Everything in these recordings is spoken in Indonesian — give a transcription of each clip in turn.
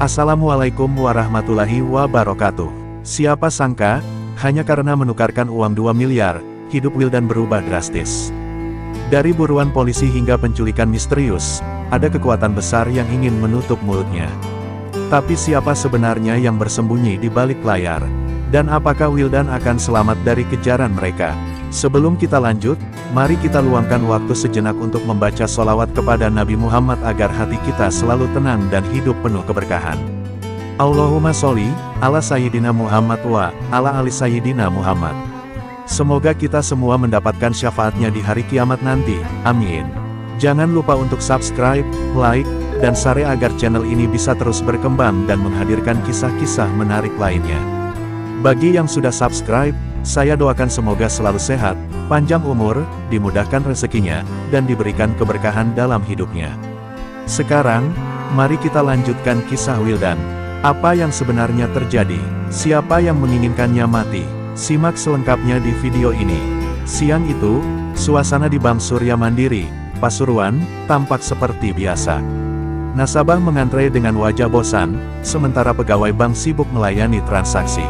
Assalamualaikum warahmatullahi wabarakatuh. Siapa sangka, hanya karena menukarkan uang 2 miliar, hidup Wildan berubah drastis. Dari buruan polisi hingga penculikan misterius, ada kekuatan besar yang ingin menutup mulutnya. Tapi siapa sebenarnya yang bersembunyi di balik layar? Dan apakah Wildan akan selamat dari kejaran mereka? Sebelum kita lanjut, mari kita luangkan waktu sejenak untuk membaca sholawat kepada Nabi Muhammad agar hati kita selalu tenang dan hidup penuh keberkahan. Allahumma sholli ala Sayyidina Muhammad wa ala ali Sayyidina Muhammad. Semoga kita semua mendapatkan syafaatnya di hari kiamat nanti, amin. Jangan lupa untuk subscribe, like, dan share agar channel ini bisa terus berkembang dan menghadirkan kisah-kisah menarik lainnya. Bagi yang sudah subscribe, saya doakan semoga selalu sehat, panjang umur, dimudahkan rezekinya, dan diberikan keberkahan dalam hidupnya. Sekarang, mari kita lanjutkan kisah Wildan. Apa yang sebenarnya terjadi? Siapa yang menginginkannya mati? Simak selengkapnya di video ini. Siang itu, suasana di Bank Surya Mandiri, Pasuruan, tampak seperti biasa. Nasabah mengantre dengan wajah bosan, sementara pegawai bank sibuk melayani transaksi.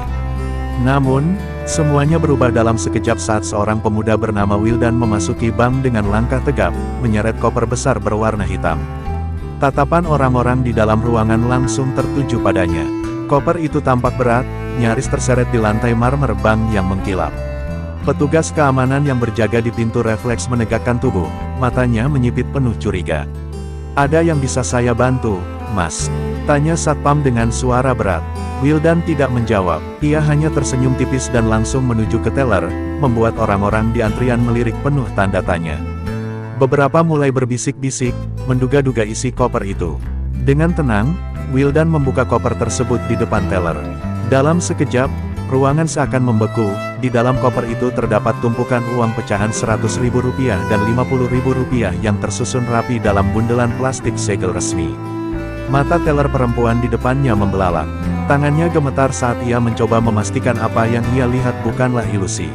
Namun, semuanya berubah dalam sekejap saat seorang pemuda bernama Wildan memasuki bank dengan langkah tegap, menyeret koper besar berwarna hitam. Tatapan orang-orang di dalam ruangan langsung tertuju padanya. Koper itu tampak berat, nyaris terseret di lantai marmer bank yang mengkilap. Petugas keamanan yang berjaga di pintu refleks menegakkan tubuh, matanya menyipit penuh curiga. "Ada yang bisa saya bantu, Mas?" tanya satpam dengan suara berat. Wildan tidak menjawab, ia hanya tersenyum tipis dan langsung menuju ke teller, membuat orang-orang di antrian melirik penuh tanda tanya. Beberapa mulai berbisik-bisik, menduga-duga isi koper itu. Dengan tenang, Wildan membuka koper tersebut di depan teller. Dalam sekejap, ruangan seakan membeku, di dalam koper itu terdapat tumpukan uang pecahan Rp100.000 dan Rp50.000 yang tersusun rapi dalam bundelan plastik segel resmi. Mata teller perempuan di depannya membelalak. Tangannya gemetar saat ia mencoba memastikan apa yang ia lihat bukanlah ilusi.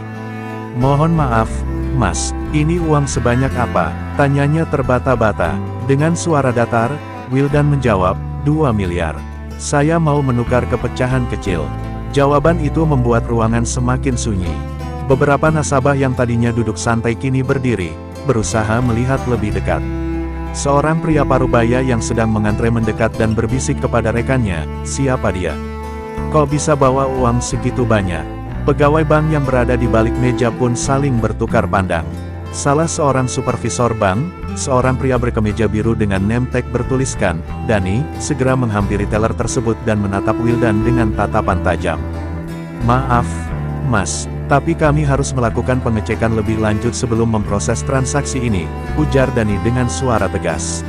"Mohon maaf, Mas, ini uang sebanyak apa?" tanyanya terbata-bata. Dengan suara datar, Wildan menjawab, 2 miliar. "Saya mau menukar ke pecahan kecil." Jawaban itu membuat ruangan semakin sunyi. Beberapa nasabah yang tadinya duduk santai kini berdiri, berusaha melihat lebih dekat. Seorang pria parubaya yang sedang mengantre mendekat dan berbisik kepada rekannya, "Siapa dia? Kok bisa bawa uang segitu banyak?" Pegawai bank yang berada di balik meja pun saling bertukar pandang. Salah seorang supervisor bank, seorang pria berkemeja biru dengan name tag bertuliskan, "Dani," segera menghampiri teller tersebut dan menatap Wildan dengan tatapan tajam. "Maaf, Mas, tapi kami harus melakukan pengecekan lebih lanjut sebelum memproses transaksi ini," ujar Dani dengan suara tegas.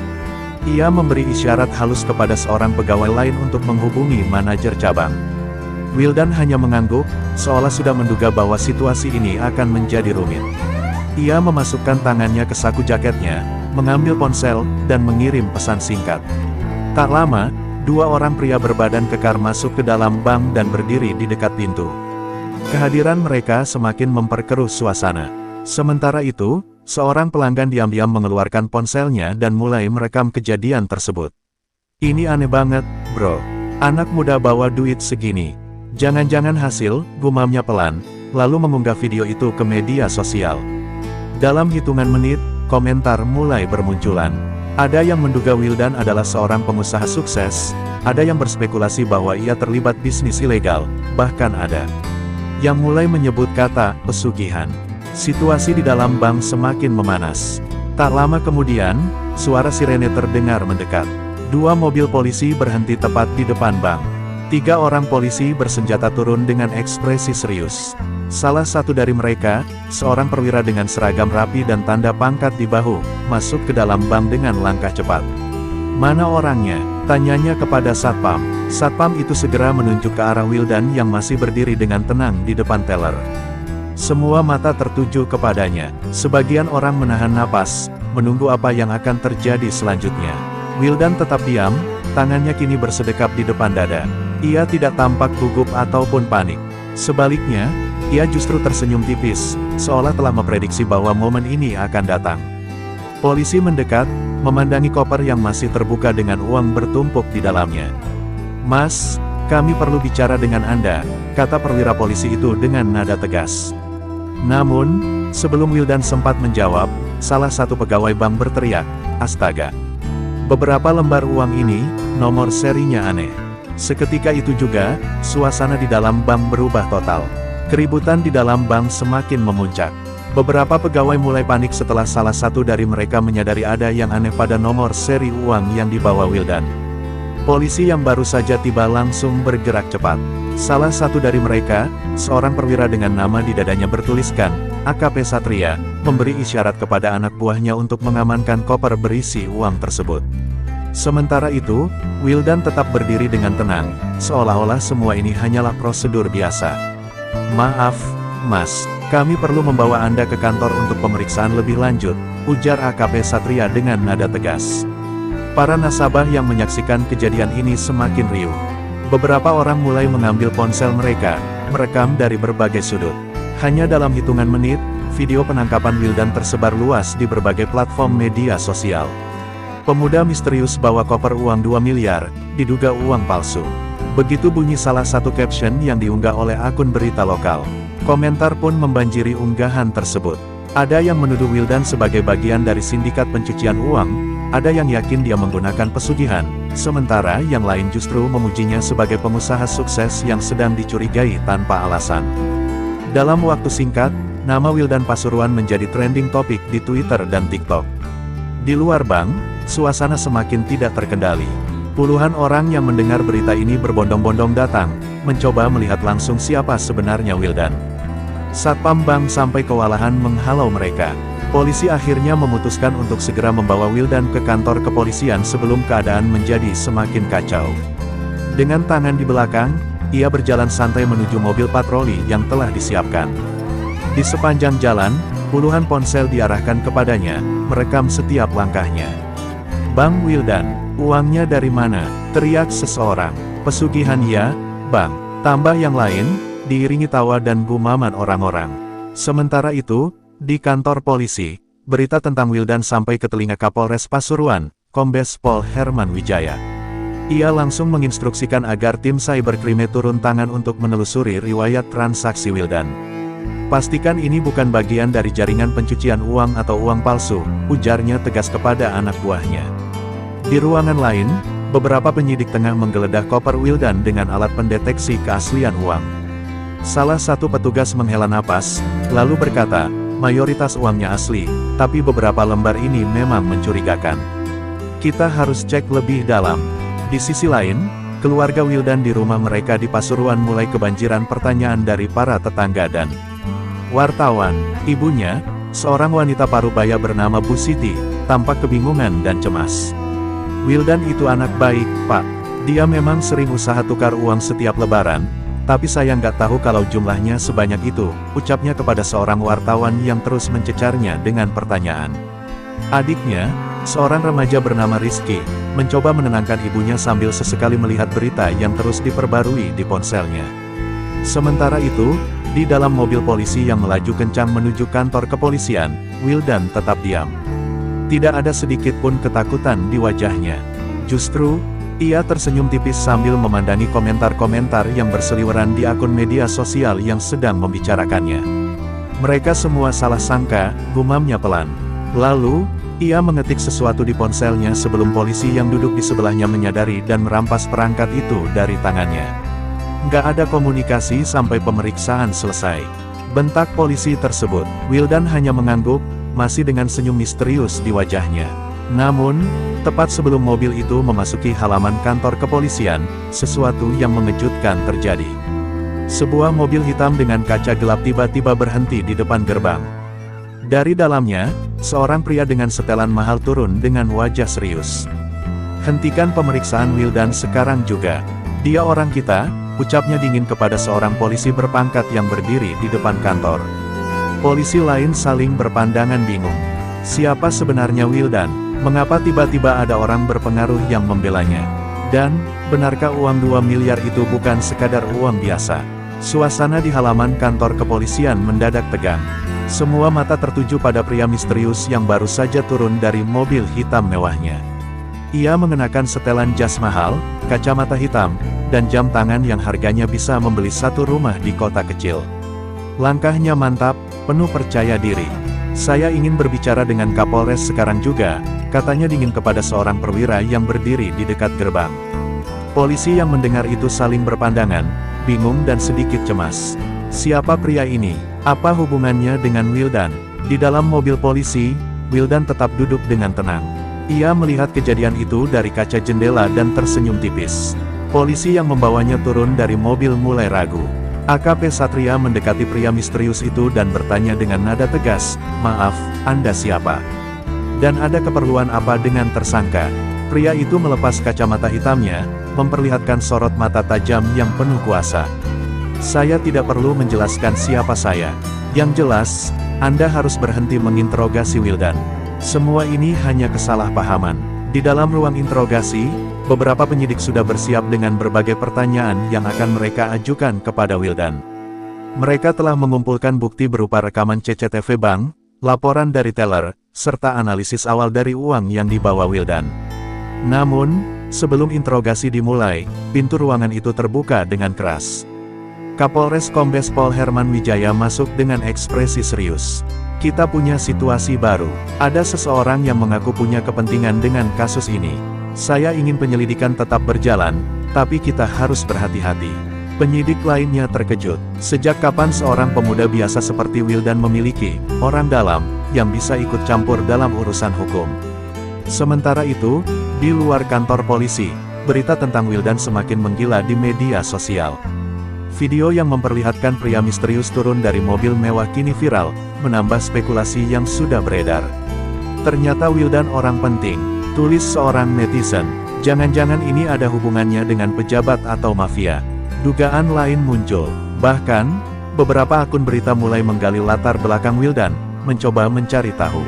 Ia memberi isyarat halus kepada seorang pegawai lain untuk menghubungi manajer cabang. Wildan hanya mengangguk, seolah sudah menduga bahwa situasi ini akan menjadi rumit. Ia memasukkan tangannya ke saku jaketnya, mengambil ponsel, dan mengirim pesan singkat. Tak lama, 2 orang pria berbadan kekar masuk ke dalam bank dan berdiri di dekat pintu. Kehadiran mereka semakin memperkeruh suasana. Sementara itu, seorang pelanggan diam-diam mengeluarkan ponselnya dan mulai merekam kejadian tersebut. "Ini aneh banget, bro. Anak muda bawa duit segini. Jangan-jangan hasil," gumamnya pelan, lalu mengunggah video itu ke media sosial. Dalam hitungan menit, komentar mulai bermunculan. Ada yang menduga Wildan adalah seorang pengusaha sukses, ada yang berspekulasi bahwa ia terlibat bisnis ilegal, bahkan ada yang mulai menyebut kata pesugihan. Situasi di dalam bank semakin memanas. Tak lama kemudian, suara sirene terdengar mendekat. 2 mobil polisi berhenti tepat di depan bank. 3 orang polisi bersenjata turun dengan ekspresi serius. Salah satu dari mereka, seorang perwira dengan seragam rapi dan tanda pangkat di bahu, masuk ke dalam bank dengan langkah cepat. "Mana orangnya?" tanyanya kepada satpam. Satpam itu segera menunjuk ke arah Wildan yang masih berdiri dengan tenang di depan teller. Semua mata tertuju kepadanya. Sebagian orang menahan napas, menunggu apa yang akan terjadi selanjutnya. Wildan tetap diam, tangannya kini bersedekap di depan dada. Ia tidak tampak gugup ataupun panik. Sebaliknya, ia justru tersenyum tipis, seolah telah memprediksi bahwa momen ini akan datang. Polisi mendekat, memandangi koper yang masih terbuka dengan uang bertumpuk di dalamnya. "Mas, kami perlu bicara dengan Anda," kata perwira polisi itu dengan nada tegas. Namun, sebelum Wildan sempat menjawab, salah satu pegawai bank berteriak, "Astaga! Beberapa lembar uang ini, nomor serinya aneh." Seketika itu juga, suasana di dalam bank berubah total. Keributan di dalam bank semakin memuncak. Beberapa pegawai mulai panik setelah salah satu dari mereka menyadari ada yang aneh pada nomor seri uang yang dibawa Wildan. Polisi yang baru saja tiba langsung bergerak cepat. Salah satu dari mereka, seorang perwira dengan nama di dadanya bertuliskan, AKP Satria, memberi isyarat kepada anak buahnya untuk mengamankan koper berisi uang tersebut. Sementara itu, Wildan tetap berdiri dengan tenang, seolah-olah semua ini hanyalah prosedur biasa. "Maaf, Mas, kami perlu membawa Anda ke kantor untuk pemeriksaan lebih lanjut," ujar AKP Satria dengan nada tegas. Para nasabah yang menyaksikan kejadian ini semakin riuh. Beberapa orang mulai mengambil ponsel mereka, merekam dari berbagai sudut. Hanya dalam hitungan menit, video penangkapan Wildan tersebar luas di berbagai platform media sosial. Pemuda misterius bawa koper uang 2 miliar, diduga uang palsu. Begitu bunyi salah satu caption yang diunggah oleh akun berita lokal. Komentar pun membanjiri unggahan tersebut. Ada yang menuduh Wildan sebagai bagian dari sindikat pencucian uang, ada yang yakin dia menggunakan pesugihan, sementara yang lain justru memujinya sebagai pengusaha sukses yang sedang dicurigai tanpa alasan. Dalam waktu singkat, nama Wildan Pasuruan menjadi trending topik di Twitter dan TikTok. Di luar bank, suasana semakin tidak terkendali. Puluhan orang yang mendengar berita ini berbondong-bondong datang, mencoba melihat langsung siapa sebenarnya Wildan. Satpam bank sampai kewalahan menghalau mereka. Polisi akhirnya memutuskan untuk segera membawa Wildan ke kantor kepolisian sebelum keadaan menjadi semakin kacau. Dengan tangan di belakang, ia berjalan santai menuju mobil patroli yang telah disiapkan. Di sepanjang jalan, puluhan ponsel diarahkan kepadanya, merekam setiap langkahnya. "Bang Wildan, uangnya dari mana?" teriak seseorang. "Pesugihan ya, Bang," tambah yang lain, diiringi tawa dan gumaman orang-orang. Sementara itu, di kantor polisi, berita tentang Wildan sampai ke telinga Kapolres Pasuruan, Kombes Pol Herman Wijaya. Ia langsung menginstruksikan agar tim cyberkrime turun tangan untuk menelusuri riwayat transaksi Wildan. "Pastikan ini bukan bagian dari jaringan pencucian uang atau uang palsu," ujarnya tegas kepada anak buahnya. Di ruangan lain, beberapa penyidik tengah menggeledah koper Wildan dengan alat pendeteksi keaslian uang. Salah satu petugas menghela napas, lalu berkata, "Mayoritas uangnya asli, tapi beberapa lembar ini memang mencurigakan. Kita harus cek lebih dalam." Di sisi lain, keluarga Wildan di rumah mereka di Pasuruan mulai kebanjiran pertanyaan dari para tetangga dan wartawan. Ibunya, seorang wanita parubaya bernama Bu Siti, tampak kebingungan dan cemas. "Wildan itu anak baik, Pak. Dia memang sering usaha tukar uang setiap lebaran, tapi saya nggak tahu kalau jumlahnya sebanyak itu," ucapnya kepada seorang wartawan yang terus mencecarnya dengan pertanyaan. Adiknya, seorang remaja bernama Rizky, mencoba menenangkan ibunya sambil sesekali melihat berita yang terus diperbarui di ponselnya. Sementara itu, di dalam mobil polisi yang melaju kencang menuju kantor kepolisian, Wildan tetap diam. Tidak ada sedikit pun ketakutan di wajahnya. Justru, ia tersenyum tipis sambil memandangi komentar-komentar yang berseliweran di akun media sosial yang sedang membicarakannya. "Mereka semua salah sangka," gumamnya pelan. Lalu, ia mengetik sesuatu di ponselnya sebelum polisi yang duduk di sebelahnya menyadari dan merampas perangkat itu dari tangannya. "Nggak ada komunikasi sampai pemeriksaan selesai," bentak polisi tersebut. Wildan hanya mengangguk, masih dengan senyum misterius di wajahnya. Namun, tepat sebelum mobil itu memasuki halaman kantor kepolisian, sesuatu yang mengejutkan terjadi. Sebuah mobil hitam dengan kaca gelap tiba-tiba berhenti di depan gerbang. Dari dalamnya, seorang pria dengan setelan mahal turun dengan wajah serius. "Hentikan pemeriksaan Wildan sekarang juga. Dia orang kita," ucapnya dingin kepada seorang polisi berpangkat yang berdiri di depan kantor. Polisi lain saling berpandangan bingung. Siapa sebenarnya Wildan? Mengapa tiba-tiba ada orang berpengaruh yang membelanya? Dan, benarkah uang 2 miliar itu bukan sekadar uang biasa? Suasana di halaman kantor kepolisian mendadak tegang. Semua mata tertuju pada pria misterius yang baru saja turun dari mobil hitam mewahnya. Ia mengenakan setelan jas mahal, kacamata hitam, dan jam tangan yang harganya bisa membeli satu rumah di kota kecil. Langkahnya mantap, penuh percaya diri. Saya ingin berbicara dengan Kapolres sekarang juga, katanya dingin kepada seorang perwira yang berdiri di dekat gerbang. Polisi yang mendengar itu saling berpandangan, bingung dan sedikit cemas. Siapa pria ini? Apa hubungannya dengan Wildan? Di dalam mobil polisi, Wildan tetap duduk dengan tenang. Ia melihat kejadian itu dari kaca jendela dan tersenyum tipis. Polisi yang membawanya turun dari mobil mulai ragu. AKP Satria mendekati pria misterius itu dan bertanya dengan nada tegas, "Maaf, Anda siapa? Dan ada keperluan apa dengan tersangka?" Pria itu melepas kacamata hitamnya, memperlihatkan sorot mata tajam yang penuh kuasa. "Saya tidak perlu menjelaskan siapa saya. Yang jelas, Anda harus berhenti menginterogasi Wildan. Semua ini hanya kesalahpahaman." Di dalam ruang interogasi, beberapa penyidik sudah bersiap dengan berbagai pertanyaan yang akan mereka ajukan kepada Wildan. Mereka telah mengumpulkan bukti berupa rekaman CCTV bank, laporan dari teller, serta analisis awal dari uang yang dibawa Wildan. Namun, sebelum interogasi dimulai, pintu ruangan itu terbuka dengan keras. Kapolres Kombes Pol Herman Wijaya masuk dengan ekspresi serius. "Kita punya situasi baru. Ada seseorang yang mengaku punya kepentingan dengan kasus ini. Saya ingin penyelidikan tetap berjalan, tapi kita harus berhati-hati." Penyidik lainnya terkejut. Sejak kapan seorang pemuda biasa seperti Wildan memiliki orang dalam yang bisa ikut campur dalam urusan hukum? Sementara itu, di luar kantor polisi, berita tentang Wildan semakin menggila di media sosial. Video yang memperlihatkan pria misterius turun dari mobil mewah kini viral, menambah spekulasi yang sudah beredar. "Ternyata Wildan orang penting," tulis seorang netizen. "Jangan-jangan ini ada hubungannya dengan pejabat atau mafia." Dugaan lain muncul. Bahkan, beberapa akun berita mulai menggali latar belakang Wildan, mencoba mencari tahu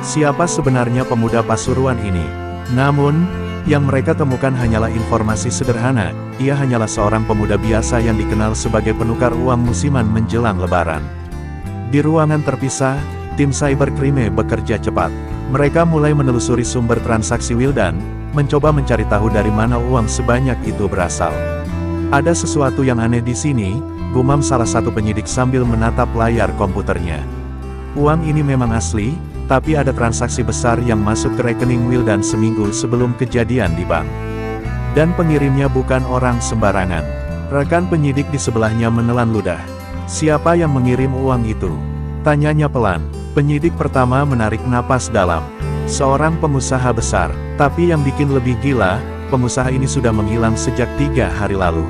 siapa sebenarnya pemuda Pasuruan ini. Namun, yang mereka temukan hanyalah informasi sederhana. Ia hanyalah seorang pemuda biasa yang dikenal sebagai penukar uang musiman menjelang Lebaran. Di ruangan terpisah, tim cybercrime bekerja cepat. Mereka mulai menelusuri sumber transaksi Wildan, mencoba mencari tahu dari mana uang sebanyak itu berasal. "Ada sesuatu yang aneh di sini," gumam salah satu penyidik sambil menatap layar komputernya. "Uang ini memang asli, tapi ada transaksi besar yang masuk ke rekening Wildan seminggu sebelum kejadian di bank. Dan pengirimnya bukan orang sembarangan." Rekan penyidik di sebelahnya menelan ludah. "Siapa yang mengirim uang itu?" tanyanya pelan. Penyidik pertama menarik napas dalam. "Seorang pengusaha besar. Tapi yang bikin lebih gila, pengusaha ini sudah menghilang sejak 3 hari lalu."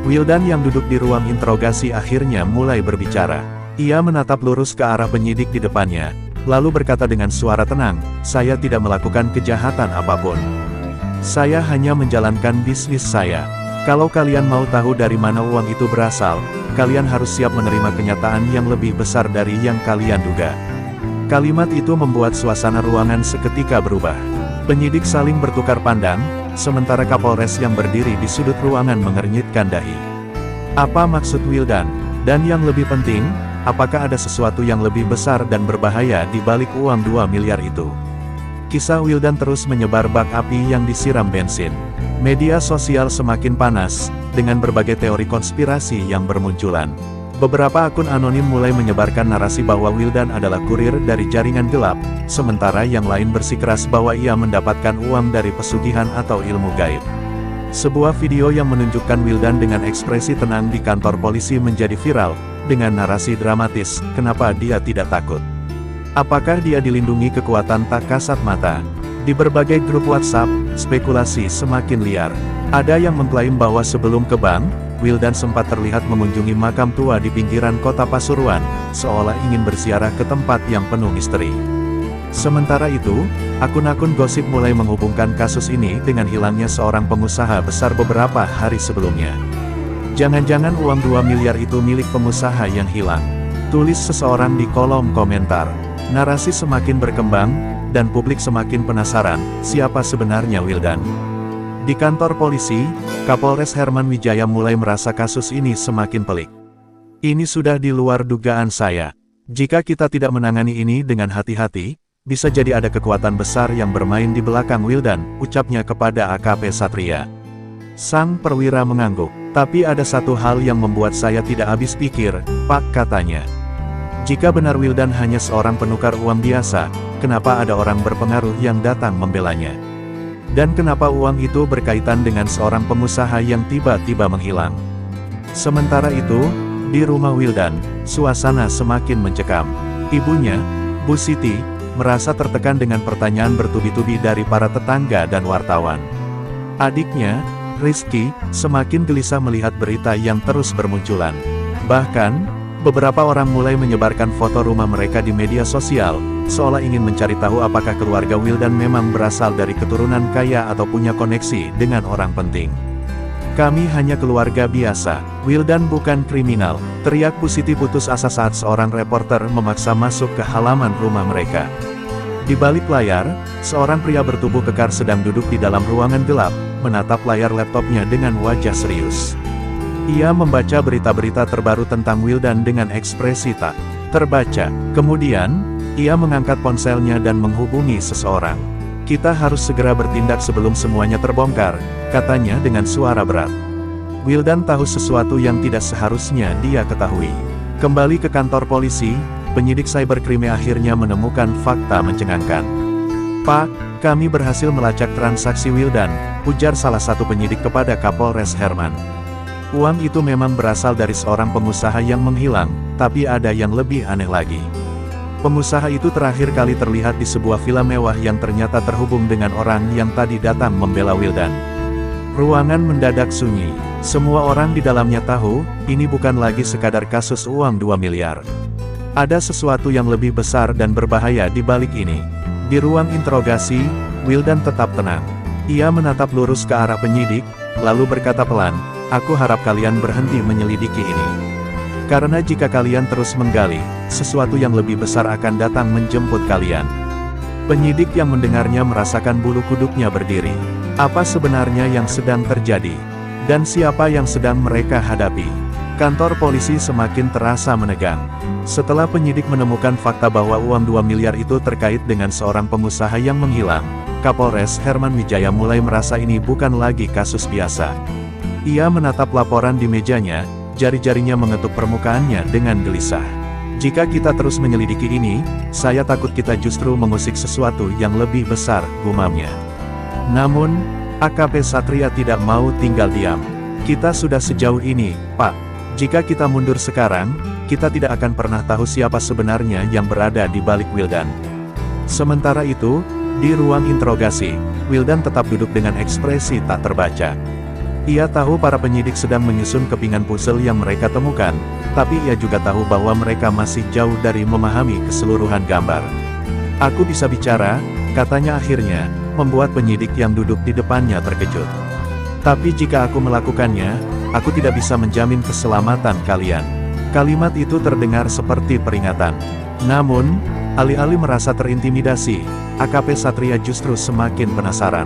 Wildan yang duduk di ruang interogasi akhirnya mulai berbicara. Ia menatap lurus ke arah penyidik di depannya, lalu berkata dengan suara tenang, "Saya tidak melakukan kejahatan apapun. Saya hanya menjalankan bisnis saya. Kalau kalian mau tahu dari mana uang itu berasal, kalian harus siap menerima kenyataan yang lebih besar dari yang kalian duga." Kalimat itu membuat suasana ruangan seketika berubah. Penyidik saling bertukar pandang, sementara Kapolres yang berdiri di sudut ruangan mengernyitkan dahi. Apa maksud Wildan? Dan yang lebih penting, apakah ada sesuatu yang lebih besar dan berbahaya di balik uang 2 miliar itu? Kisah Wildan terus menyebar bak api yang disiram bensin. Media sosial semakin panas, dengan berbagai teori konspirasi yang bermunculan. Beberapa akun anonim mulai menyebarkan narasi bahwa Wildan adalah kurir dari jaringan gelap, sementara yang lain bersikeras bahwa ia mendapatkan uang dari pesugihan atau ilmu gaib. Sebuah video yang menunjukkan Wildan dengan ekspresi tenang di kantor polisi menjadi viral, dengan narasi dramatis, "Kenapa dia tidak takut? Apakah dia dilindungi kekuatan tak kasat mata?" Di berbagai grup WhatsApp, spekulasi semakin liar. Ada yang mengklaim bahwa sebelum ke bank, Wildan sempat terlihat mengunjungi makam tua di pinggiran kota Pasuruan, seolah ingin berziarah ke tempat yang penuh misteri. Sementara itu, akun-akun gosip mulai menghubungkan kasus ini dengan hilangnya seorang pengusaha besar beberapa hari sebelumnya. "Jangan-jangan uang 2 miliar itu milik pengusaha yang hilang," tulis seseorang di kolom komentar. Narasi semakin berkembang, dan publik semakin penasaran, siapa sebenarnya Wildan. Di kantor polisi, Kapolres Herman Wijaya mulai merasa kasus ini semakin pelik. "Ini sudah di luar dugaan saya. Jika kita tidak menangani ini dengan hati-hati, bisa jadi ada kekuatan besar yang bermain di belakang Wildan," ucapnya kepada AKP Satria. Sang perwira mengangguk. Tapi ada satu hal yang membuat saya tidak habis pikir, Pak, katanya. Jika benar Wildan hanya seorang penukar uang biasa, kenapa ada orang berpengaruh yang datang membelanya? Dan kenapa uang itu berkaitan dengan seorang pengusaha yang tiba-tiba menghilang? Sementara itu, di rumah Wildan, suasana semakin mencekam. Ibunya, Bu Siti, merasa tertekan dengan pertanyaan bertubi-tubi dari para tetangga dan wartawan. Adiknya, Rizky, semakin gelisah melihat berita yang terus bermunculan. Bahkan, beberapa orang mulai menyebarkan foto rumah mereka di media sosial, seolah ingin mencari tahu apakah keluarga Wildan memang berasal dari keturunan kaya atau punya koneksi dengan orang penting. Kami hanya keluarga biasa, Wildan bukan kriminal, teriak Bu Siti putus asa saat seorang reporter memaksa masuk ke halaman rumah mereka. Di balik layar, seorang pria bertubuh kekar sedang duduk di dalam ruangan gelap, menatap layar laptopnya dengan wajah serius. Ia membaca berita-berita terbaru tentang Wildan dengan ekspresi tak terbaca. Kemudian, ia mengangkat ponselnya dan menghubungi seseorang. Kita harus segera bertindak sebelum semuanya terbongkar, katanya dengan suara berat. Wildan tahu sesuatu yang tidak seharusnya dia ketahui. Kembali ke kantor polisi, penyidik cybercrime akhirnya menemukan fakta mencengangkan. Pak, kami berhasil melacak transaksi Wildan, ujar salah satu penyidik kepada Kapolres Herman. Uang itu memang berasal dari seorang pengusaha yang menghilang, tapi ada yang lebih aneh lagi. Pengusaha itu terakhir kali terlihat di sebuah villa mewah yang ternyata terhubung dengan orang yang tadi datang membela Wildan. Ruangan mendadak sunyi. Semua orang di dalamnya tahu, ini bukan lagi sekadar kasus uang 2 miliar. Ada sesuatu yang lebih besar dan berbahaya di balik ini. Di ruang interogasi, Wildan tetap tenang. Ia menatap lurus ke arah penyidik, lalu berkata pelan, "Aku harap kalian berhenti menyelidiki ini. Karena jika kalian terus menggali, sesuatu yang lebih besar akan datang menjemput kalian." Penyidik yang mendengarnya merasakan bulu kuduknya berdiri. Apa sebenarnya yang sedang terjadi? Dan siapa yang sedang mereka hadapi? Kantor polisi semakin terasa menegang. Setelah penyidik menemukan fakta bahwa uang 2 miliar itu terkait dengan seorang pengusaha yang menghilang, Kapolres Herman Wijaya mulai merasa ini bukan lagi kasus biasa. Ia menatap laporan di mejanya, jari-jarinya mengetuk permukaannya dengan gelisah. Jika kita terus menyelidiki ini, saya takut kita justru mengusik sesuatu yang lebih besar, gumamnya. Namun, AKP Satria tidak mau tinggal diam. Kita sudah sejauh ini, Pak. Jika kita mundur sekarang, kita tidak akan pernah tahu siapa sebenarnya yang berada di balik Wildan. Sementara itu, di ruang interogasi, Wildan tetap duduk dengan ekspresi tak terbaca. Ia tahu para penyidik sedang menyusun kepingan puzzle yang mereka temukan, tapi ia juga tahu bahwa mereka masih jauh dari memahami keseluruhan gambar. "Aku bisa bicara," katanya akhirnya, membuat penyidik yang duduk di depannya terkejut. "Tapi jika aku melakukannya, aku tidak bisa menjamin keselamatan kalian." Kalimat itu terdengar seperti peringatan. Namun, alih-alih merasa terintimidasi, AKP Satria justru semakin penasaran.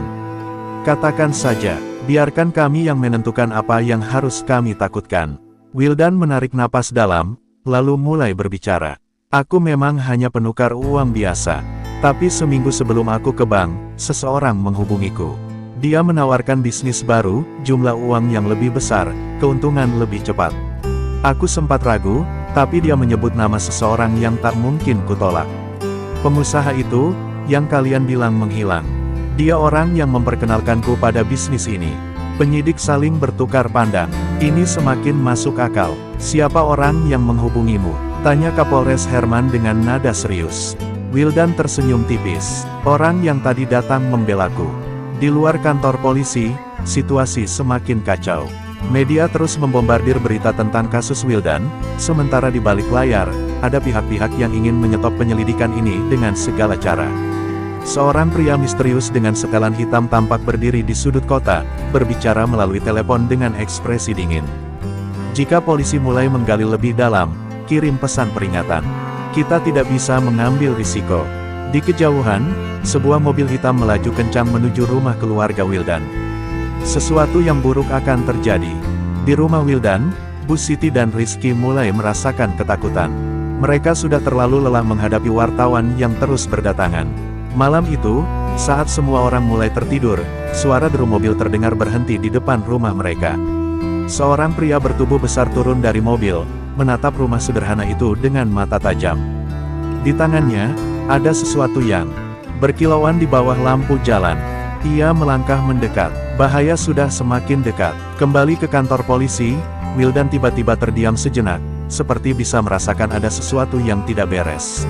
"Katakan saja, biarkan kami yang menentukan apa yang harus kami takutkan." Wildan menarik napas dalam, lalu mulai berbicara. "Aku memang hanya penukar uang biasa. Tapi seminggu sebelum aku ke bank, seseorang menghubungiku. Dia menawarkan bisnis baru, jumlah uang yang lebih besar, keuntungan lebih cepat. Aku sempat ragu, tapi dia menyebut nama seseorang yang tak mungkin kutolak. Pengusaha itu, yang kalian bilang menghilang. Dia orang yang memperkenalkanku pada bisnis ini." Penyidik saling bertukar pandang. "Ini semakin masuk akal. Siapa orang yang menghubungimu?" tanya Kapolres Herman dengan nada serius. Wildan tersenyum tipis. "Orang yang tadi datang membelaku." Di luar kantor polisi, situasi semakin kacau. Media terus membombardir berita tentang kasus Wildan, sementara di balik layar, ada pihak-pihak yang ingin menyetop penyelidikan ini dengan segala cara. Seorang pria misterius dengan setelan hitam tampak berdiri di sudut kota, berbicara melalui telepon dengan ekspresi dingin. "Jika polisi mulai menggali lebih dalam, kirim pesan peringatan. Kita tidak bisa mengambil risiko." Di kejauhan, sebuah mobil hitam melaju kencang menuju rumah keluarga Wildan. Sesuatu yang buruk akan terjadi. Di rumah Wildan, Bu Siti dan Rizky mulai merasakan ketakutan. Mereka sudah terlalu lelah menghadapi wartawan yang terus berdatangan. Malam itu, Saat semua orang mulai tertidur, suara deru mobil terdengar berhenti di depan rumah mereka. Seorang pria bertubuh besar turun dari mobil, menatap rumah sederhana itu dengan mata tajam. Di tangannya, ada sesuatu yang berkilauan di bawah lampu jalan. Ia melangkah mendekat. Bahaya sudah semakin dekat. Kembali ke kantor polisi, Wildan tiba-tiba terdiam sejenak, seperti bisa merasakan ada sesuatu yang tidak beres.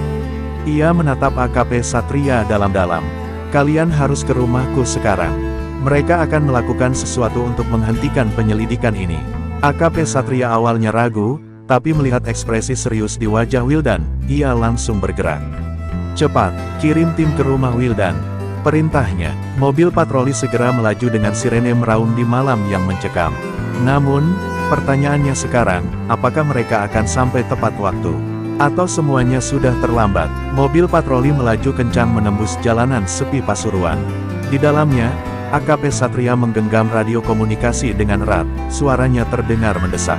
Ia menatap AKP Satria dalam-dalam. Kalian harus ke rumahku sekarang. Mereka akan melakukan sesuatu untuk menghentikan penyelidikan ini. AKP Satria awalnya ragu, tapi melihat ekspresi serius di wajah Wildan, ia langsung bergerak. Cepat, kirim tim ke rumah Wildan. Perintahnya, mobil patroli segera melaju dengan sirene meraung di malam yang mencekam. Namun, pertanyaannya sekarang, apakah mereka akan sampai tepat waktu? Atau semuanya sudah terlambat? Mobil patroli melaju kencang menembus jalanan sepi Pasuruan. Di dalamnya, AKP Satria menggenggam radio komunikasi dengan erat, suaranya terdengar mendesak.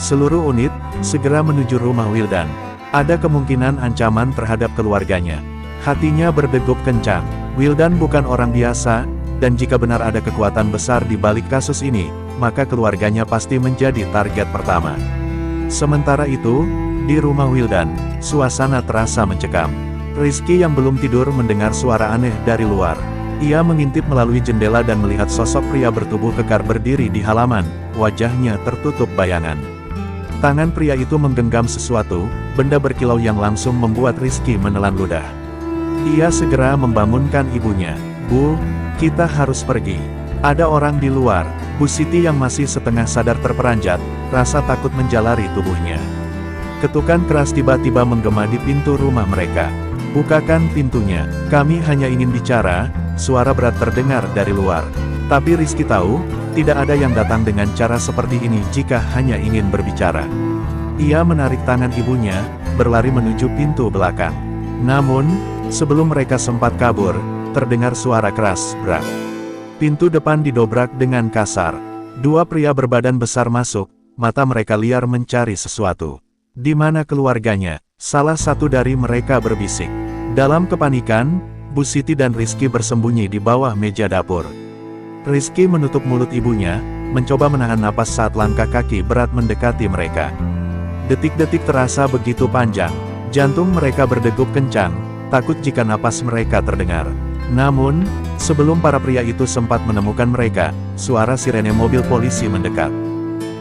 Seluruh unit, segera menuju rumah Wildan. Ada kemungkinan ancaman terhadap keluarganya. Hatinya berdegup kencang. Wildan bukan orang biasa, dan jika benar ada kekuatan besar di balik kasus ini, maka keluarganya pasti menjadi target pertama. Sementara itu, di rumah Wildan, suasana terasa mencekam. Rizky yang belum tidur mendengar suara aneh dari luar. Ia mengintip melalui jendela dan melihat sosok pria bertubuh kekar berdiri di halaman, wajahnya tertutup bayangan. Tangan pria itu menggenggam sesuatu, benda berkilau yang langsung membuat Rizky menelan ludah. Ia segera membangunkan ibunya. Bu, kita harus pergi. Ada orang di luar. Bu Siti yang masih setengah sadar terperanjat, rasa takut menjalari tubuhnya. Ketukan keras tiba-tiba menggema di pintu rumah mereka. Bukakan pintunya, kami hanya ingin bicara, suara berat terdengar dari luar. Tapi Rizky tahu, tidak ada yang datang dengan cara seperti ini jika hanya ingin berbicara. Ia menarik tangan ibunya, berlari menuju pintu belakang. Namun, sebelum mereka sempat kabur, terdengar suara keras, brak. Pintu depan didobrak dengan kasar. Dua pria berbadan besar masuk, mata mereka liar mencari sesuatu. Di mana keluarganya? Salah satu dari mereka berbisik. Dalam kepanikan, Bu Siti dan Rizky bersembunyi di bawah meja dapur. Rizky menutup mulut ibunya, mencoba menahan napas saat langkah kaki berat mendekati mereka. Detik-detik terasa begitu panjang. Jantung mereka berdegup kencang, takut jika napas mereka terdengar. Namun, sebelum para pria itu sempat menemukan mereka, suara sirene mobil polisi mendekat.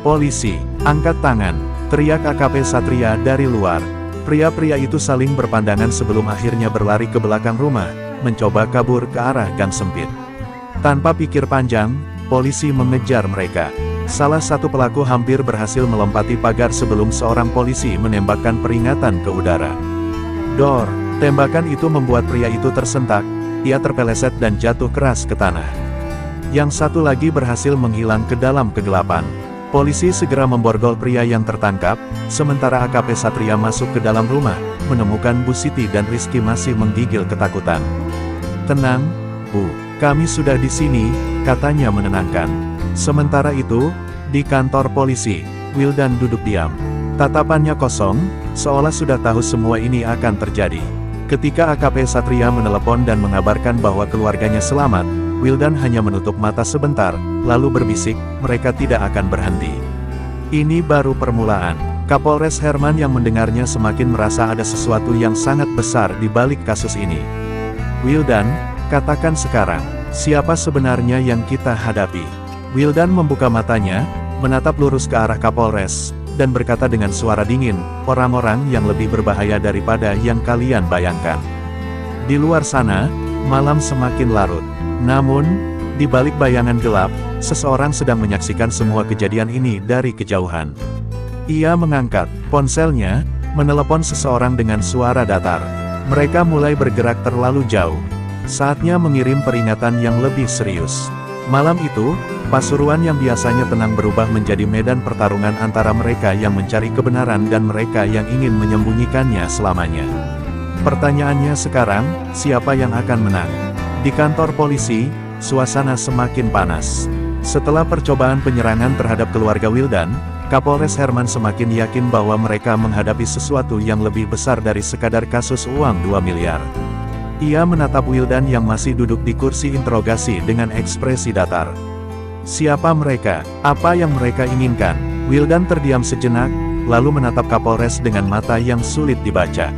Polisi, angkat tangan, teriak AKP Satria dari luar. Pria-pria itu saling berpandangan sebelum akhirnya berlari ke belakang rumah, mencoba kabur ke arah gang sempit. Tanpa pikir panjang, polisi mengejar mereka. Salah satu pelaku hampir berhasil melompati pagar sebelum seorang polisi menembakkan peringatan ke udara. Dor! Tembakan itu membuat pria itu tersentak, ia terpeleset dan jatuh keras ke tanah. Yang satu lagi berhasil menghilang ke dalam kegelapan. Polisi segera memborgol pria yang tertangkap, sementara AKP Satria masuk ke dalam rumah, menemukan Bu Siti dan Rizky masih menggigil ketakutan. Tenang, Bu, kami sudah di sini, katanya menenangkan. Sementara itu, di kantor polisi, Wildan duduk diam. Tatapannya kosong, seolah sudah tahu semua ini akan terjadi. Ketika AKP Satria menelepon dan mengabarkan bahwa keluarganya selamat, Wildan hanya menutup mata sebentar, lalu berbisik, mereka tidak akan berhenti. Ini baru permulaan. Kapolres Herman yang mendengarnya semakin merasa ada sesuatu yang sangat besar di balik kasus ini. Wildan, katakan sekarang, siapa sebenarnya yang kita hadapi? Wildan membuka matanya, menatap lurus ke arah Kapolres, dan berkata dengan suara dingin, orang-orang yang lebih berbahaya daripada yang kalian bayangkan. Di luar sana, malam semakin larut. Namun, di balik bayangan gelap, seseorang sedang menyaksikan semua kejadian ini dari kejauhan. Ia mengangkat ponselnya, menelepon seseorang dengan suara datar. Mereka mulai bergerak terlalu jauh. Saatnya mengirim peringatan yang lebih serius. Malam itu, Pasuruan yang biasanya tenang berubah menjadi medan pertarungan antara mereka yang mencari kebenaran dan mereka yang ingin menyembunyikannya selamanya. Pertanyaannya sekarang, siapa yang akan menang? Di kantor polisi, suasana semakin panas. Setelah percobaan penyerangan terhadap keluarga Wildan, Kapolres Herman semakin yakin bahwa mereka menghadapi sesuatu yang lebih besar dari sekadar kasus uang 2 miliar. Ia menatap Wildan yang masih duduk di kursi interogasi dengan ekspresi datar. Siapa mereka? Apa yang mereka inginkan? Wildan terdiam sejenak, lalu menatap Kapolres dengan mata yang sulit dibaca.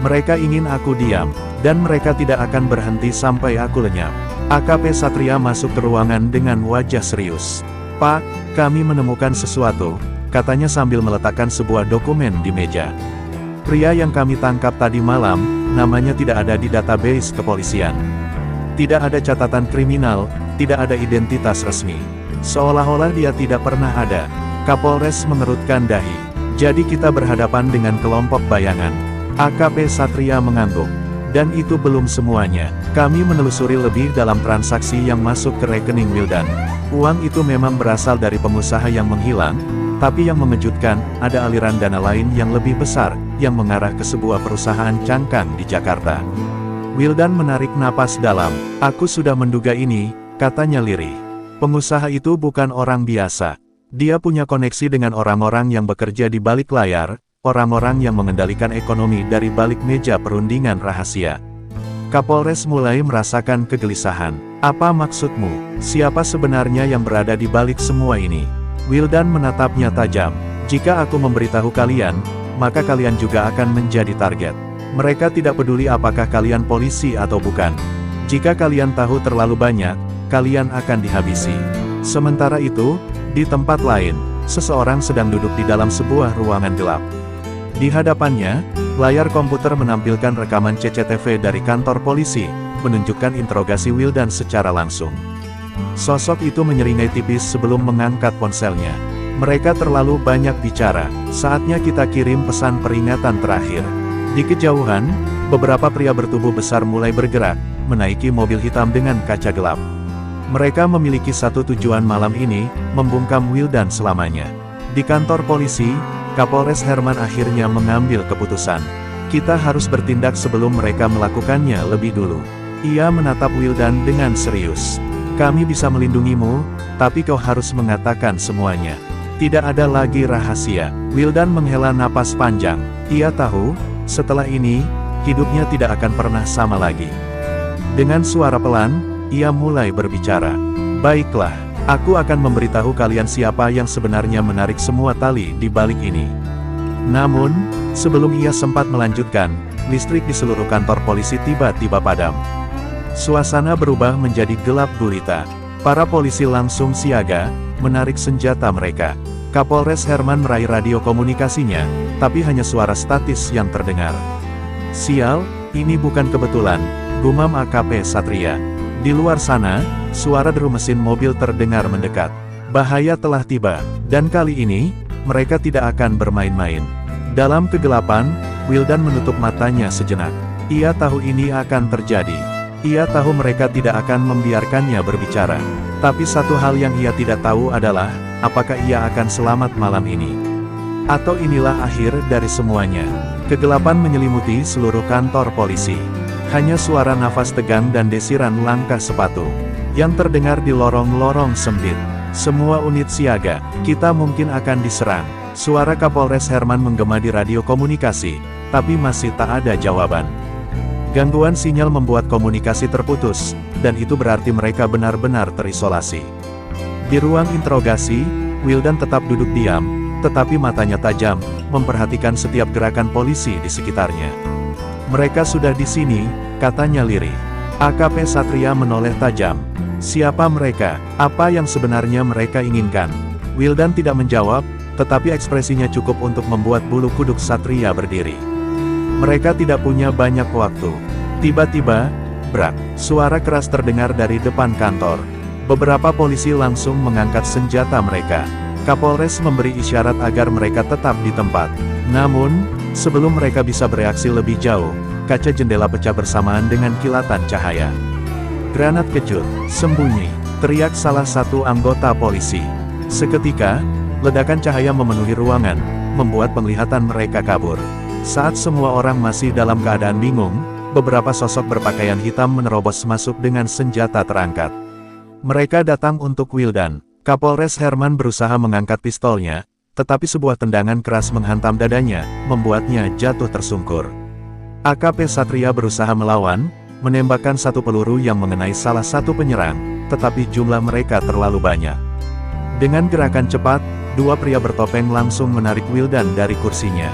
Mereka ingin aku diam, dan mereka tidak akan berhenti sampai aku lenyap. AKP Satria masuk ke ruangan dengan wajah serius. Pak, kami menemukan sesuatu, katanya sambil meletakkan sebuah dokumen di meja. Pria yang kami tangkap tadi malam, namanya tidak ada di database kepolisian. Tidak ada catatan kriminal, tidak ada identitas resmi. Seolah-olah dia tidak pernah ada. Kapolres mengerutkan dahi. Jadi kita berhadapan dengan kelompok bayangan. AKP Satria mengangguk. Dan itu belum semuanya. Kami menelusuri lebih dalam transaksi yang masuk ke rekening Wildan. Uang itu memang berasal dari pengusaha yang menghilang, tapi yang mengejutkan, ada aliran dana lain yang lebih besar, yang mengarah ke sebuah perusahaan cangkang di Jakarta. Wildan menarik napas dalam. Aku sudah menduga ini, katanya lirih. Pengusaha itu bukan orang biasa. Dia punya koneksi dengan orang-orang yang bekerja di balik layar, orang-orang yang mengendalikan ekonomi dari balik meja perundingan rahasia. Kapolres mulai merasakan kegelisahan. Apa maksudmu? Siapa sebenarnya yang berada di balik semua ini? Wildan menatapnya tajam. Jika aku memberitahu kalian, maka kalian juga akan menjadi target. Mereka tidak peduli apakah kalian polisi atau bukan. Jika kalian tahu terlalu banyak, kalian akan dihabisi. Sementara itu, di tempat lain, seseorang sedang duduk di dalam sebuah ruangan gelap. Di hadapannya, layar komputer menampilkan rekaman CCTV dari kantor polisi, menunjukkan interogasi Wildan secara langsung. Sosok itu menyeringai tipis sebelum mengangkat ponselnya. Mereka terlalu banyak bicara, saatnya kita kirim pesan peringatan terakhir. Di kejauhan, beberapa pria bertubuh besar mulai bergerak, menaiki mobil hitam dengan kaca gelap. Mereka memiliki satu tujuan malam ini, membungkam Wildan selamanya. Di kantor polisi, Kapolres Herman akhirnya mengambil keputusan. Kita harus bertindak sebelum mereka melakukannya lebih dulu. Ia menatap Wildan dengan serius. Kami bisa melindungimu, tapi kau harus mengatakan semuanya. Tidak ada lagi rahasia. Wildan menghela napas panjang. Ia tahu, setelah ini, hidupnya tidak akan pernah sama lagi. Dengan suara pelan, ia mulai berbicara. Baiklah, aku akan memberitahu kalian siapa yang sebenarnya menarik semua tali di balik ini. Namun, sebelum ia sempat melanjutkan, listrik di seluruh kantor polisi tiba-tiba padam. Suasana berubah menjadi gelap gulita. Para polisi langsung siaga, menarik senjata mereka. Kapolres Herman meraih radio komunikasinya, tapi hanya suara statis yang terdengar. Sial, ini bukan kebetulan, gumam AKP Satria. Di luar sana, suara deru mesin mobil terdengar mendekat. Bahaya telah tiba, dan kali ini, mereka tidak akan bermain-main. Dalam kegelapan, Wildan menutup matanya sejenak. Ia tahu ini akan terjadi. Ia tahu mereka tidak akan membiarkannya berbicara. Tapi satu hal yang ia tidak tahu adalah, apakah ia akan selamat malam ini? Atau inilah akhir dari semuanya? Kegelapan menyelimuti seluruh kantor polisi. Hanya suara nafas tegang dan desiran langkah sepatu yang terdengar di lorong-lorong sempit. Semua unit siaga, kita mungkin akan diserang. Suara Kapolres Herman menggema di radio komunikasi, tapi masih tak ada jawaban. Gangguan sinyal membuat komunikasi terputus, dan itu berarti mereka benar-benar terisolasi. Di ruang interogasi, Wildan tetap duduk diam, tetapi matanya tajam, memperhatikan setiap gerakan polisi di sekitarnya. Mereka sudah di sini, katanya lirih. AKP Satria menoleh tajam. Siapa mereka? Apa yang sebenarnya mereka inginkan? Wildan tidak menjawab, tetapi ekspresinya cukup untuk membuat bulu kuduk Satria berdiri. Mereka tidak punya banyak waktu. Tiba-tiba, brak, suara keras terdengar dari depan kantor. Beberapa polisi langsung mengangkat senjata mereka. Kapolres memberi isyarat agar mereka tetap di tempat. Namun, sebelum mereka bisa bereaksi lebih jauh, kaca jendela pecah bersamaan dengan kilatan cahaya. Granat kejut, sembunyi, teriak salah satu anggota polisi. Seketika, ledakan cahaya memenuhi ruangan, membuat penglihatan mereka kabur. Saat semua orang masih dalam keadaan bingung, beberapa sosok berpakaian hitam menerobos masuk dengan senjata terangkat. Mereka datang untuk Wildan. Kapolres Herman berusaha mengangkat pistolnya, tetapi sebuah tendangan keras menghantam dadanya, membuatnya jatuh tersungkur. AKP Satria berusaha melawan, menembakkan satu peluru yang mengenai salah satu penyerang, tetapi jumlah mereka terlalu banyak. Dengan gerakan cepat, dua pria bertopeng langsung menarik Wildan dari kursinya.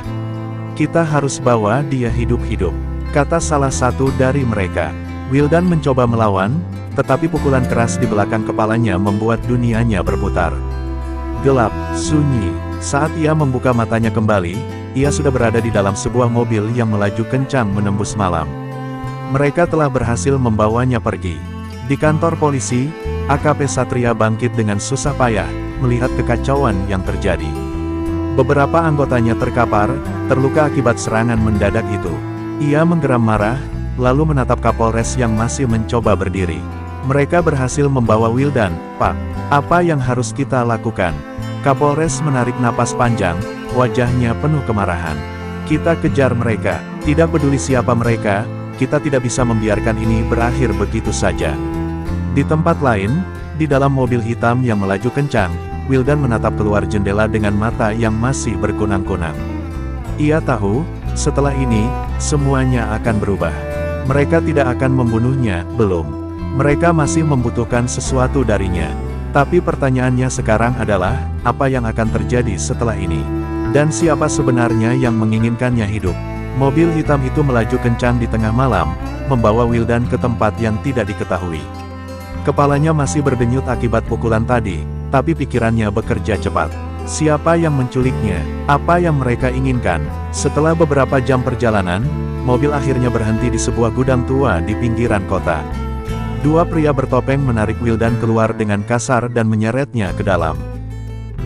"Kita harus bawa dia hidup-hidup," kata salah satu dari mereka. Wildan mencoba melawan, tetapi pukulan keras di belakang kepalanya membuat dunianya berputar. Gelap, sunyi. Saat ia membuka matanya kembali, ia sudah berada di dalam sebuah mobil yang melaju kencang menembus malam. Mereka telah berhasil membawanya pergi. Di kantor polisi, AKP Satria bangkit dengan susah payah, melihat kekacauan yang terjadi. Beberapa anggotanya terkapar, terluka akibat serangan mendadak itu. Ia menggeram marah, lalu menatap Kapolres yang masih mencoba berdiri. "Mereka berhasil membawa Wildan, Pak. Apa yang harus kita lakukan?" Kapolres menarik napas panjang, wajahnya penuh kemarahan. "Kita kejar mereka, tidak peduli siapa mereka, kita tidak bisa membiarkan ini berakhir begitu saja." Di tempat lain, di dalam mobil hitam yang melaju kencang, Wildan menatap keluar jendela dengan mata yang masih berkunang-kunang. Ia tahu, setelah ini, semuanya akan berubah. Mereka tidak akan membunuhnya, belum. Mereka masih membutuhkan sesuatu darinya. Tapi pertanyaannya sekarang adalah, apa yang akan terjadi setelah ini? Dan siapa sebenarnya yang menginginkannya hidup? Mobil hitam itu melaju kencang di tengah malam, membawa Wildan ke tempat yang tidak diketahui. Kepalanya masih berdenyut akibat pukulan tadi, tapi pikirannya bekerja cepat. Siapa yang menculiknya? Apa yang mereka inginkan? Setelah beberapa jam perjalanan, mobil akhirnya berhenti di sebuah gudang tua di pinggiran kota. Dua pria bertopeng menarik Wildan keluar dengan kasar dan menyeretnya ke dalam.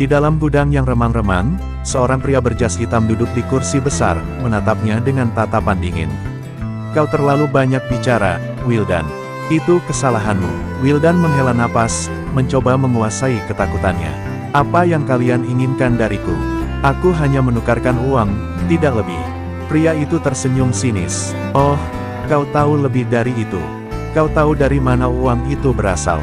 Di dalam gudang yang remang-remang, seorang pria berjas hitam duduk di kursi besar, menatapnya dengan tatapan dingin. "Kau terlalu banyak bicara, Wildan. Itu kesalahanmu." Wildan menghela napas, mencoba menguasai ketakutannya. "Apa yang kalian inginkan dariku? Aku hanya menukarkan uang, tidak lebih." Pria itu tersenyum sinis. "Oh, kau tahu lebih dari itu. Kau tahu dari mana uang itu berasal.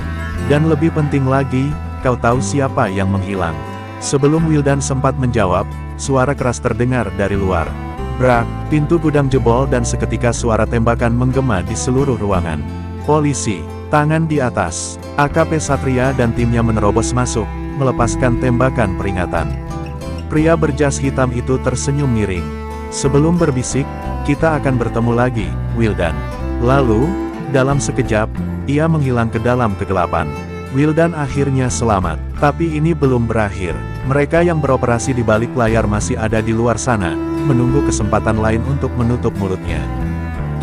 Dan lebih penting lagi, kau tahu siapa yang menghilang." Sebelum Wildan sempat menjawab, suara keras terdengar dari luar. Brak, pintu gudang jebol dan seketika suara tembakan menggema di seluruh ruangan. Polisi, tangan di atas. AKP Satria dan timnya menerobos masuk, melepaskan tembakan peringatan. Pria berjas hitam itu tersenyum miring. "Sebelum berbisik, kita akan bertemu lagi, Wildan." Lalu, dalam sekejap, ia menghilang ke dalam kegelapan. Wildan akhirnya selamat. Tapi ini belum berakhir. Mereka yang beroperasi di balik layar masih ada di luar sana, menunggu kesempatan lain untuk menutup mulutnya.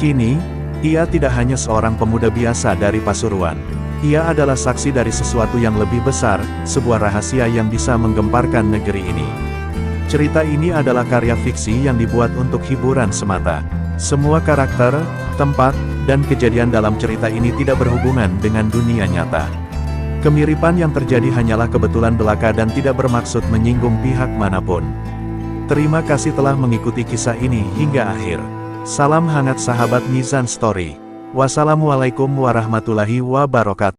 Kini, ia tidak hanya seorang pemuda biasa dari Pasuruan. Ia adalah saksi dari sesuatu yang lebih besar, sebuah rahasia yang bisa menggemparkan negeri ini. Cerita ini adalah karya fiksi yang dibuat untuk hiburan semata. Semua karakter, tempat, dan kejadian dalam cerita ini tidak berhubungan dengan dunia nyata. Kemiripan yang terjadi hanyalah kebetulan belaka dan tidak bermaksud menyinggung pihak manapun. Terima kasih telah mengikuti kisah ini hingga akhir. Salam hangat sahabat Mizan Story. Wassalamualaikum warahmatullahi wabarakatuh.